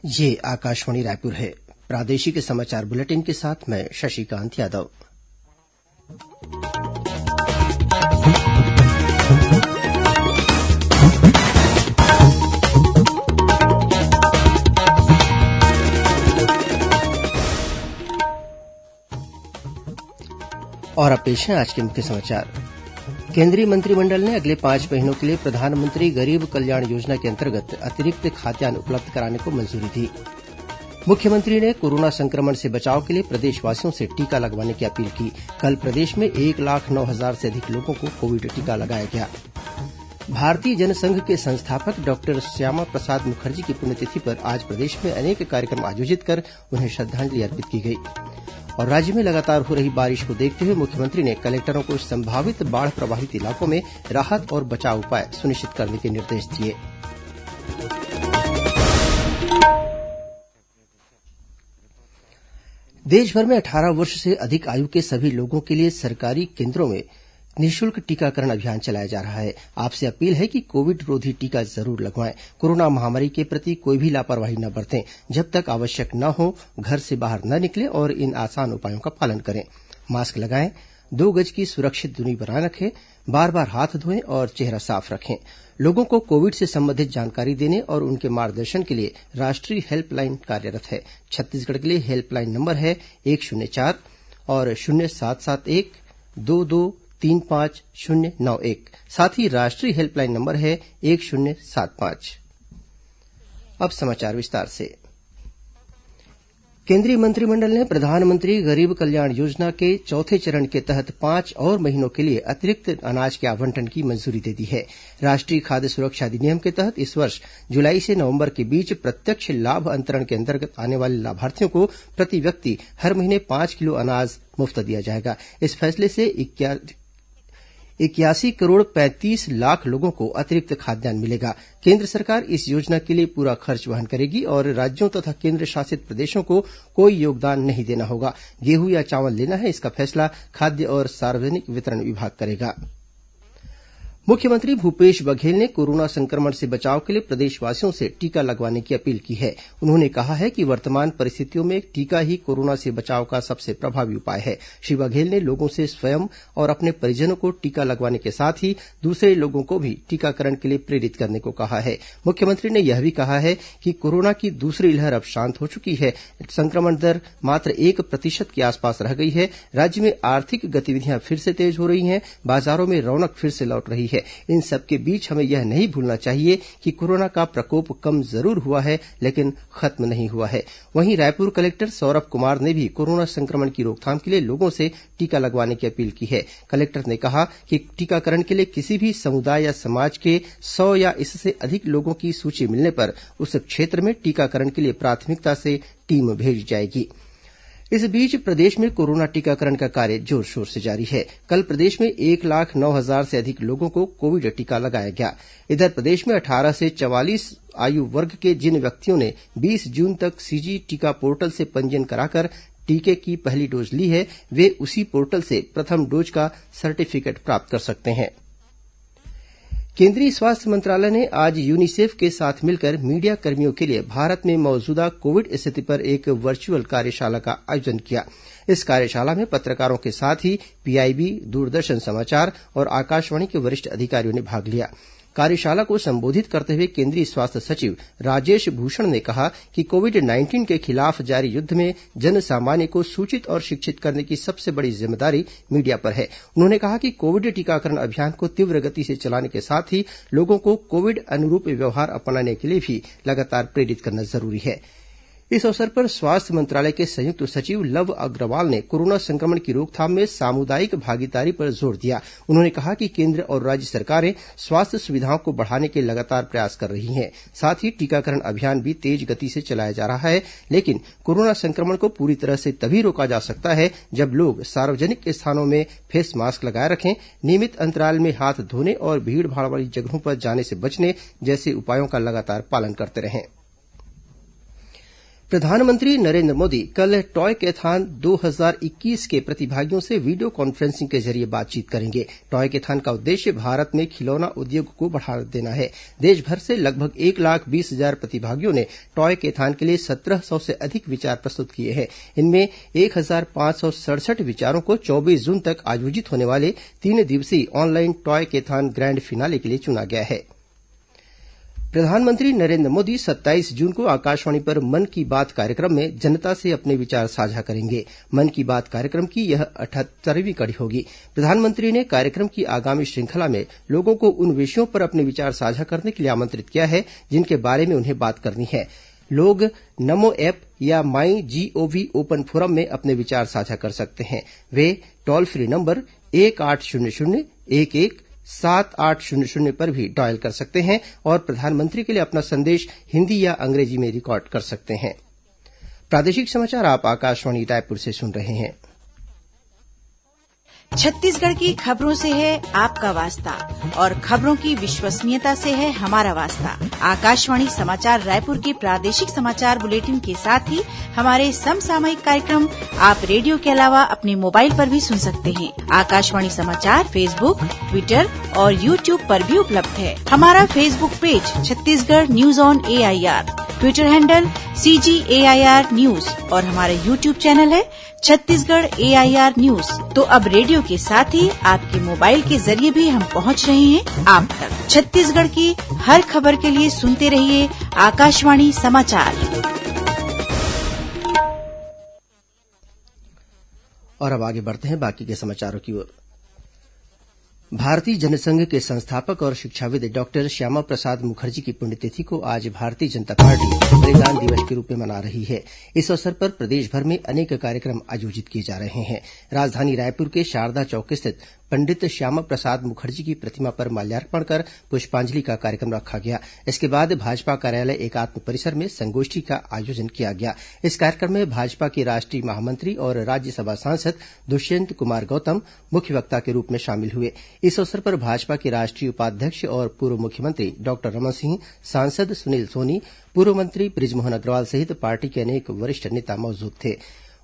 ये आकाशवाणी रायपुर है। प्रादेशिक समाचार बुलेटिन के साथ मैं शशिकांत यादव। और अब पेश है आज के मुख्य समाचार। केंद्रीय मंत्रिमंडल ने अगले 5 महीनों के लिए प्रधानमंत्री गरीब कल्याण योजना के अंतर्गत अतिरिक्त खाद्यान्न उपलब्ध कराने को मंजूरी दी। मुख्यमंत्री ने कोरोना संक्रमण से बचाव के लिए प्रदेशवासियों से टीका लगवाने की अपील की। कल प्रदेश में 1,09,000 से अधिक लोगों को कोविड टीका लगाया गया। भारतीय जनसंघ के संस्थापक डॉक्टर श्यामा प्रसाद मुखर्जी की पुण्यतिथि पर आज प्रदेश में अनेक कार्यक्रम आयोजित कर उन्हें श्रद्धांजलि अर्पित की गई। और राज्य में लगातार हो रही बारिश को देखते हुए मुख्यमंत्री ने कलेक्टरों को संभावित बाढ़ प्रभावित इलाकों में राहत और बचाव उपाय सुनिश्चित करने के निर्देश दिए। देशभर में 18 वर्ष से अधिक आयु के सभी लोगों के लिए सरकारी केंद्रों में निःशुल्क टीकाकरण अभियान चलाया जा रहा है। आपसे अपील है कि कोविड रोधी टीका जरूर लगवाएं। कोरोना महामारी के प्रति कोई भी लापरवाही न बरतें। जब तक आवश्यक न हो घर से बाहर न निकलें और इन आसान उपायों का पालन करें। मास्क लगाएं, 2 गज की सुरक्षित दूरी बनाए रखें, बार बार हाथ धोएं और चेहरा साफ रखें। लोगों को कोविड से संबंधित जानकारी देने और उनके मार्गदर्शन के लिए राष्ट्रीय हेल्पलाइन कार्यरत है। छत्तीसगढ़ के लिए हेल्पलाइन नंबर है 104 और 0771 2235 साथ ही राष्ट्रीय हेल्पलाइन नंबर है 1075। अब समाचार विस्तार से। केंद्रीय मंत्रिमंडल ने प्रधानमंत्री गरीब कल्याण योजना के चौथे चरण के तहत 5 और महीनों के लिए अतिरिक्त अनाज के आवंटन की मंजूरी दे दी है। राष्ट्रीय खाद्य सुरक्षा अधिनियम के तहत इस वर्ष जुलाई से नवंबर के बीच प्रत्यक्ष लाभ अंतरण के अंतर्गत आने वाले लाभार्थियों को प्रति व्यक्ति हर महीने 5 किलो अनाज मुफ्त दिया जाएगा। इस फैसले से 81 करोड़ 35 लाख लोगों को अतिरिक्त खाद्यान्न मिलेगा। केंद्र सरकार इस योजना के लिए पूरा खर्च वहन करेगी और राज्यों तथा केंद्र शासित प्रदेशों को कोई योगदान नहीं देना होगा। गेहूं या चावल लेना है, इसका फैसला खाद्य और सार्वजनिक वितरण विभाग करेगा। मुख्यमंत्री भूपेश बघेल ने कोरोना संक्रमण से बचाव के लिए प्रदेशवासियों से टीका लगवाने की अपील की है। उन्होंने कहा है कि वर्तमान परिस्थितियों में टीका ही कोरोना से बचाव का सबसे प्रभावी उपाय है। श्री बघेल ने लोगों से स्वयं और अपने परिजनों को टीका लगवाने के साथ ही दूसरे लोगों को भी टीकाकरण के लिए प्रेरित करने को कहा है। मुख्यमंत्री ने यह भी कहा है कि कोरोना की दूसरी लहर अब शांत हो चुकी है। संक्रमण दर मात्र 1% के आसपास रह गई है। राज्य में आर्थिक गतिविधियां फिर से तेज हो रही हैं। बाजारों में रौनक फिर से लौट रही है। इन सबके बीच हमें यह नहीं भूलना चाहिए कि कोरोना का प्रकोप कम जरूर हुआ है, लेकिन खत्म नहीं हुआ है। वहीं रायपुर कलेक्टर सौरभ कुमार ने भी कोरोना संक्रमण की रोकथाम के लिए लोगों से टीका लगवाने की अपील की है। कलेक्टर ने कहा कि टीकाकरण के लिए किसी भी समुदाय या समाज के 100 या इससे अधिक लोगों की सूची मिलने पर उस क्षेत्र में टीकाकरण के लिए प्राथमिकता से टीम भेजी जाएगी। इस बीच प्रदेश में कोरोना टीकाकरण का कार्य जोर शोर से जारी है। कल प्रदेश में 1,09,000 से अधिक लोगों को कोविड टीका लगाया गया। इधर प्रदेश में 18 से 44 आयु वर्ग के जिन व्यक्तियों ने 20 जून तक सीजी टीका पोर्टल से पंजीयन कराकर टीके की पहली डोज ली है, वे उसी पोर्टल से प्रथम डोज का सर्टिफिकेट प्राप्त कर सकते हैं। केंद्रीय स्वास्थ्य मंत्रालय ने आज यूनिसेफ के साथ मिलकर मीडिया कर्मियों के लिए भारत में मौजूदा कोविड स्थिति पर एक वर्चुअल कार्यशाला का आयोजन किया। इस कार्यशाला में पत्रकारों के साथ ही पीआईबी, दूरदर्शन समाचार और आकाशवाणी के वरिष्ठ अधिकारियों ने भाग लिया। कार्यशाला को संबोधित करते हुए केंद्रीय स्वास्थ्य सचिव राजेश भूषण ने कहा कि कोविड-19 के खिलाफ जारी युद्ध में जन सामान्य को सूचित और शिक्षित करने की सबसे बड़ी जिम्मेदारी मीडिया पर है। उन्होंने कहा कि कोविड टीकाकरण अभियान को तीव्र गति से चलाने के साथ ही लोगों को कोविड अनुरूप व्यवहार अपनाने के लिए भी लगातार प्रेरित करना जरूरी है। इस अवसर पर स्वास्थ्य मंत्रालय के संयुक्त सचिव लव अग्रवाल ने कोरोना संक्रमण की रोकथाम में सामुदायिक भागीदारी पर जोर दिया। उन्होंने कहा कि केंद्र और राज्य सरकारें स्वास्थ्य सुविधाओं को बढ़ाने के लगातार प्रयास कर रही हैं। साथ ही टीकाकरण अभियान भी तेज गति से चलाया जा रहा है, लेकिन कोरोना संक्रमण को पूरी तरह से तभी रोका जा सकता है जब लोग सार्वजनिक स्थानों में फेस मास्क लगाए रखें, नियमित अंतराल में हाथ धोने और भीड़भाड़ वाली जगहों पर जाने से बचने जैसे उपायों का लगातार पालन करते रहें। प्रधानमंत्री नरेन्द्र मोदी कल टॉयकेथॉन 2021 के प्रतिभागियों से वीडियो कॉन्फ्रेंसिंग के जरिए बातचीत करेंगे। टॉयकेथॉन का उद्देश्य भारत में खिलौना उद्योग को बढ़ावा देना है। देश भर से लगभग 1,20,000 प्रतिभागियों ने टॉयकेथॉन के लिए 1,700 से अधिक विचार प्रस्तुत किए हैं। इनमें 1,567 विचारों को 24 जून तक आयोजित होने वाले 3 दिवसीय ऑनलाइन टॉयकेथॉन ग्रैंड फिनाले के लिए चुना गया है। प्रधानमंत्री नरेन्द्र मोदी 27 जून को आकाशवाणी पर मन की बात कार्यक्रम में जनता से अपने विचार साझा करेंगे। मन की बात कार्यक्रम की यह 78वीं कड़ी होगी। प्रधानमंत्री ने कार्यक्रम की आगामी श्रृंखला में लोगों को उन विषयों पर अपने विचार साझा करने के लिए आमंत्रित किया है जिनके बारे में उन्हें बात करनी है। लोग नमो ऐप या माई जीओवी ओपन फोरम में अपने विचार साझा कर सकते हैं। वे टोल फ्री नंबर 1800-11-7800 पर भी डायल कर सकते हैं और प्रधानमंत्री के लिए अपना संदेश हिंदी या अंग्रेजी में रिकॉर्ड कर सकते हैं। प्रादेशिक समाचार आप आकाशवाणी रायपुर से सुन रहे हैं। छत्तीसगढ़ की खबरों से है आपका वास्ता और खबरों की विश्वसनीयता से है हमारा वास्ता। आकाशवाणी समाचार रायपुर के प्रादेशिक समाचार बुलेटिन के साथ ही हमारे समसामयिक कार्यक्रम आप रेडियो के अलावा अपने मोबाइल पर भी सुन सकते हैं। आकाशवाणी समाचार फेसबुक, ट्विटर और यूट्यूब पर भी उपलब्ध है। हमारा Facebook page Chhattisgarh news on AIR, Twitter handle CGAIR news और हमारा यूट्यूब चैनल है छत्तीसगढ़ AIR न्यूज। तो अब रेडियो के साथ ही आपके मोबाइल के जरिए भी हम पहुंच रहे हैं आप तक। छत्तीसगढ़ की हर खबर के लिए सुनते रहिए आकाशवाणी समाचार। और अब आगे बढ़ते हैं बाकी के समाचारों की ओर। भारतीय जनसंघ के संस्थापक और शिक्षाविद डॉक्टर श्यामा प्रसाद मुखर्जी की पुण्यतिथि को आज भारतीय जनता पार्टी बलिदान दिवस के रूप में मना रही है। इस अवसर पर प्रदेश भर में अनेक कार्यक्रम आयोजित किए जा रहे हैं। राजधानी रायपुर के शारदा चौक स्थित पंडित श्यामा प्रसाद मुखर्जी की प्रतिमा पर माल्यार्पण कर पुष्पांजलि का कार्यक्रम रखा गया। इसके बाद भाजपा कार्यालय एकात्म परिसर में संगोष्ठी का आयोजन किया गया। इस कार्यक्रम में भाजपा के राष्ट्रीय महामंत्री और राज्यसभा सांसद दुष्यंत कुमार गौतम मुख्य वक्ता के रूप में शामिल हुए। इस अवसर पर भाजपा के राष्ट्रीय उपाध्यक्ष और पूर्व मुख्यमंत्री डॉक्टर रमन सिंह, सांसद सुनील सोनी, पूर्व मंत्री बृजमोहन अग्रवाल सहित पार्टी के अनेक वरिष्ठ नेता मौजूद थे।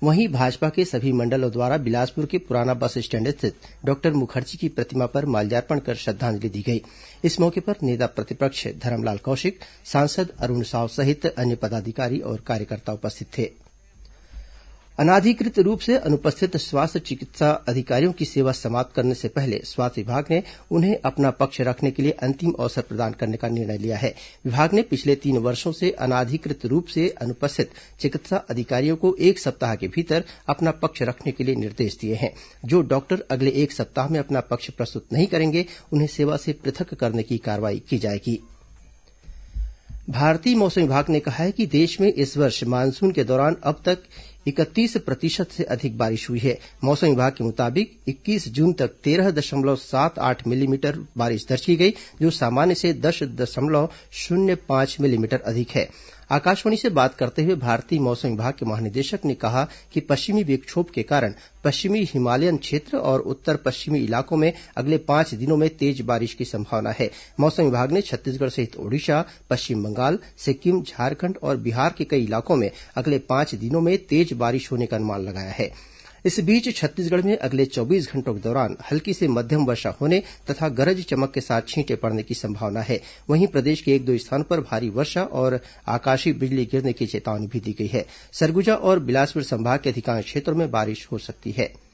वहीं भाजपा के सभी मंडलों द्वारा बिलासपुर के पुराना बस स्टैंड स्थित डॉक्टर मुखर्जी की प्रतिमा पर माल्यार्पण कर श्रद्धांजलि दी गई। इस मौके पर नेता प्रतिपक्ष धरमलाल कौशिक, सांसद अरुण साव सहित अन्य पदाधिकारी और कार्यकर्ता उपस्थित थे। अनाधिकृत रूप से अनुपस्थित स्वास्थ्य चिकित्सा अधिकारियों की सेवा समाप्त करने से पहले स्वास्थ्य विभाग ने उन्हें अपना पक्ष रखने के लिए अंतिम अवसर प्रदान करने का निर्णय लिया है। विभाग ने पिछले 3 वर्षों से अनाधिकृत रूप से अनुपस्थित चिकित्सा अधिकारियों को 1 सप्ताह के भीतर अपना पक्ष रखने के लिए निर्देश दिए हैं। जो डॉक्टर अगले 1 सप्ताह में अपना पक्ष प्रस्तुत नहीं करेंगे, उन्हें सेवा से पृथक करने की कार्रवाई की जाएगी। भारतीय मौसम विभाग ने कहा है कि देश में इस वर्ष मानसून के दौरान अब तक 31% से अधिक बारिश हुई है। मौसम विभाग के मुताबिक 21 जून तक 13.78 मिलीमीटर बारिश दर्ज की गई, जो सामान्य से 10.05 मिलीमीटर अधिक है। आकाशवाणी से बात करते हुए भारतीय मौसम विभाग के महानिदेशक ने कहा कि पश्चिमी विक्षोभ के कारण पश्चिमी हिमालयन क्षेत्र और उत्तर पश्चिमी इलाकों में अगले 5 दिनों में तेज बारिश की संभावना है। मौसम विभाग ने छत्तीसगढ़ सहित ओडिशा, पश्चिम बंगाल, सिक्किम, झारखंड और बिहार के कई इलाकों में अगले 5 दिनों में तेज बारिश होने का अनुमान लगाया है। इस बीच छत्तीसगढ़ में अगले 24 घंटों के दौरान हल्की से मध्यम वर्षा होने तथा गरज चमक के साथ छींटे पड़ने की संभावना है। वहीं प्रदेश के 1-2 स्थानों पर भारी वर्षा और आकाशीय बिजली गिरने की चेतावनी भी दी गई है। सरगुजा और बिलासपुर संभाग के अधिकांश क्षेत्रों में बारिश हो सकती है।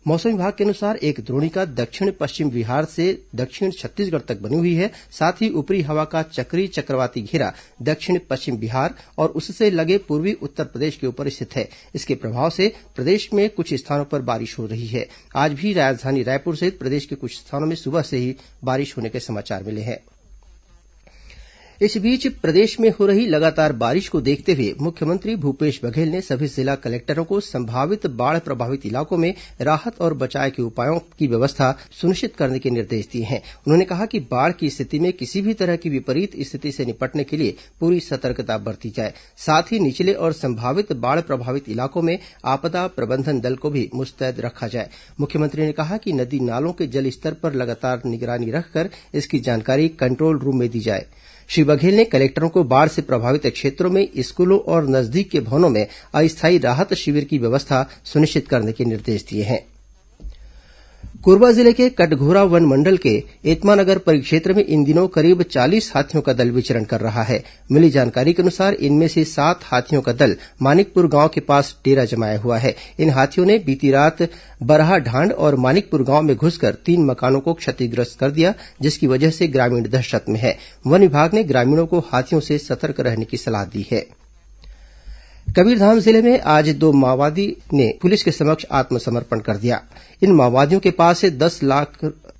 मौसम विभाग के अनुसार एक द्रोणिका दक्षिण पश्चिम बिहार से दक्षिण छत्तीसगढ़ तक बनी हुई है। साथ ही ऊपरी हवा का चक्रीय चक्रवाती घेरा दक्षिण पश्चिम बिहार और उससे लगे पूर्वी उत्तर प्रदेश के ऊपर स्थित है। इसके प्रभाव से प्रदेश में कुछ स्थानों पर बारिश हो रही है। आज भी राजधानी रायपुर सहित प्रदेश के कुछ स्थानों में सुबह से ही बारिश होने के समाचार मिले हैं। इस बीच प्रदेश में हो रही लगातार बारिश को देखते हुए मुख्यमंत्री भूपेश बघेल ने सभी जिला कलेक्टरों को संभावित बाढ़ प्रभावित इलाकों में राहत और बचाव के उपायों की व्यवस्था सुनिश्चित करने के निर्देश दिए हैं। उन्होंने कहा कि बाढ़ की स्थिति में किसी भी तरह की विपरीत स्थिति से निपटने के लिए पूरी सतर्कता बरती जाए। साथ ही निचले और संभावित बाढ़ प्रभावित इलाकों में आपदा प्रबंधन दल को भी मुस्तैद रखा जाए। मुख्यमंत्री ने कहा कि नदी नालों के जल स्तर पर लगातार निगरानी रखकर इसकी जानकारी कंट्रोल रूम में दी जाए। श्री बघेल ने कलेक्टरों को बाढ़ से प्रभावित क्षेत्रों में स्कूलों और नजदीक के भवनों में अस्थायी राहत शिविर की व्यवस्था सुनिश्चित करने के निर्देश दिए हैं। कोरबा जिले के कटघोरा वन मंडल के एतमानगर परिक्षेत्र में इन दिनों करीब 40 हाथियों का दल विचरण कर रहा है। मिली जानकारी के अनुसार इनमें से 7 हाथियों का दल मानिकपुर गांव के पास डेरा जमाया हुआ है। इन हाथियों ने बीती रात बरहा ढांड और मानिकपुर गांव में घुसकर 3 मकानों को क्षतिग्रस्त कर दिया, जिसकी वजह से ग्रामीण दहशत में है। वन विभाग ने ग्रामीणों को हाथियों से सतर्क रहने की सलाह दी है। कबीरधाम जिले में आज 2 माओवादी ने पुलिस के समक्ष आत्मसमर्पण कर दिया। इन माओवादियों के पास से 10 लाख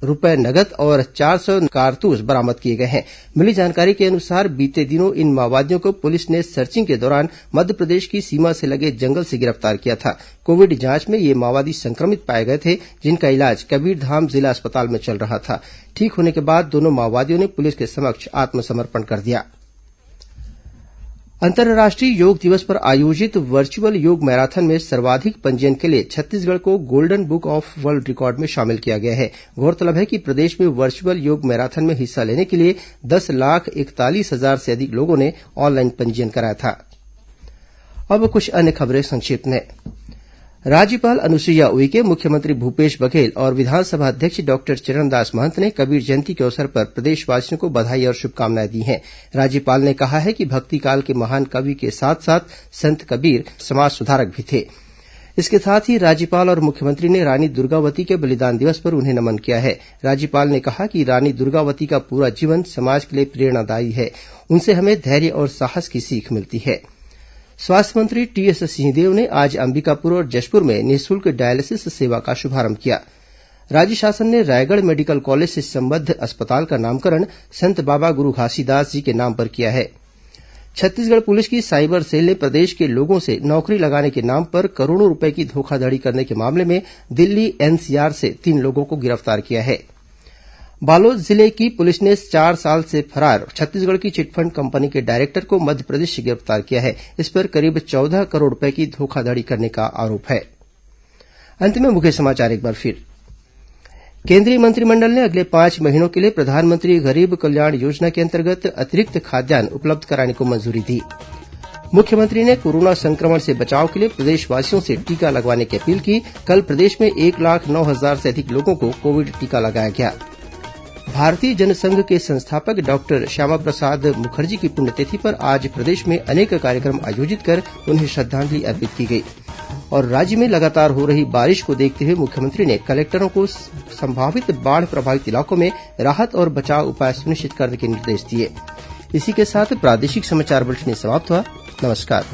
रुपए नगद और 400 कारतूस बरामद किए गए हैं। मिली जानकारी के अनुसार बीते दिनों इन माओवादियों को पुलिस ने सर्चिंग के दौरान मध्यप्रदेश की सीमा से लगे जंगल से गिरफ्तार किया था। कोविड जांच में ये माओवादी संक्रमित पाए गए थे, जिनका इलाज कबीरधाम जिला अस्पताल में चल रहा था। ठीक होने के बाद दोनों माओवादियों ने पुलिस के समक्ष आत्मसमर्पण कर दिया। अंतर्राष्ट्रीय योग दिवस पर आयोजित वर्चुअल योग मैराथन में सर्वाधिक पंजीयन के लिए छत्तीसगढ़ को golden book of world record में शामिल किया गया है। गौरतलब है कि प्रदेश में वर्चुअल योग मैराथन में हिस्सा लेने के लिए 10,41,000 से अधिक लोगों ने ऑनलाइन पंजीयन कराया था। अब कुछ अन्य खबरें संक्षिप्त में। राज्यपाल अनुसुईया उइके, मुख्यमंत्री भूपेश बघेल और विधानसभा अध्यक्ष डॉक्टर चरणदास महंत ने कबीर जयंती के अवसर पर प्रदेशवासियों को बधाई और शुभकामनाएं दी हैं। राज्यपाल ने कहा है कि भक्तिकाल के महान कवि के साथ साथ संत कबीर समाज सुधारक भी थे। इसके साथ ही राज्यपाल और मुख्यमंत्री ने रानी दुर्गावती के बलिदान दिवस पर उन्हें नमन किया है। राज्यपाल ने कहा कि रानी दुर्गावती का पूरा जीवन समाज के लिए प्रेरणादायी है। उनसे हमें धैर्य और साहस की सीख मिलती है। स्वास्थ्य मंत्री टीएस सिंहदेव ने आज अंबिकापुर और जशपुर में निःशुल्क डायलिसिस सेवा का शुभारंभ किया। राज्य शासन ने रायगढ़ मेडिकल कॉलेज से संबद्ध अस्पताल का नामकरण संत बाबा गुरू घासीदास जी के नाम पर किया है। छत्तीसगढ़ पुलिस की साइबर सेल ने प्रदेश के लोगों से नौकरी लगाने के नाम पर करोड़ों रूपये की धोखाधड़ी करने के मामले में दिल्ली एनसीआर से 3 लोगों को गिरफ्तार किया है। बालोद जिले की पुलिस ने 4 साल से फरार छत्तीसगढ़ की चिटफंड कंपनी के डायरेक्टर को मध्यप्रदेश से गिरफ्तार किया है। इस पर करीब 14 करोड़ रूपये की धोखाधड़ी करने का आरोप है। अंत में मुख्य समाचार एक बार फिर। केंद्रीय मंत्रिमंडल ने अगले 5 महीनों के लिए प्रधानमंत्री गरीब कल्याण योजना के अंतर्गत अतिरिक्त खाद्यान्न उपलब्ध कराने को मंजूरी दी। मुख्यमंत्री ने कोरोना संक्रमण से बचाव के लिए प्रदेशवासियों से टीका लगवाने की अपील की। कल प्रदेश में 1,09,000 से अधिक लोगों को कोविड टीका लगाया गया। भारतीय जनसंघ के संस्थापक डॉक्टर श्यामा प्रसाद मुखर्जी की पुण्यतिथि पर आज प्रदेश में अनेक कार्यक्रम आयोजित कर उन्हें श्रद्धांजलि अर्पित की गई। और राज्य में लगातार हो रही बारिश को देखते हुए मुख्यमंत्री ने कलेक्टरों को संभावित बाढ़ प्रभावित इलाकों में राहत और बचाव उपाय सुनिश्चित करने के निर्देश दिए। इसी के साथ प्रादेशिक समाचार बुलेटिन समाप्त हुआ। नमस्कार।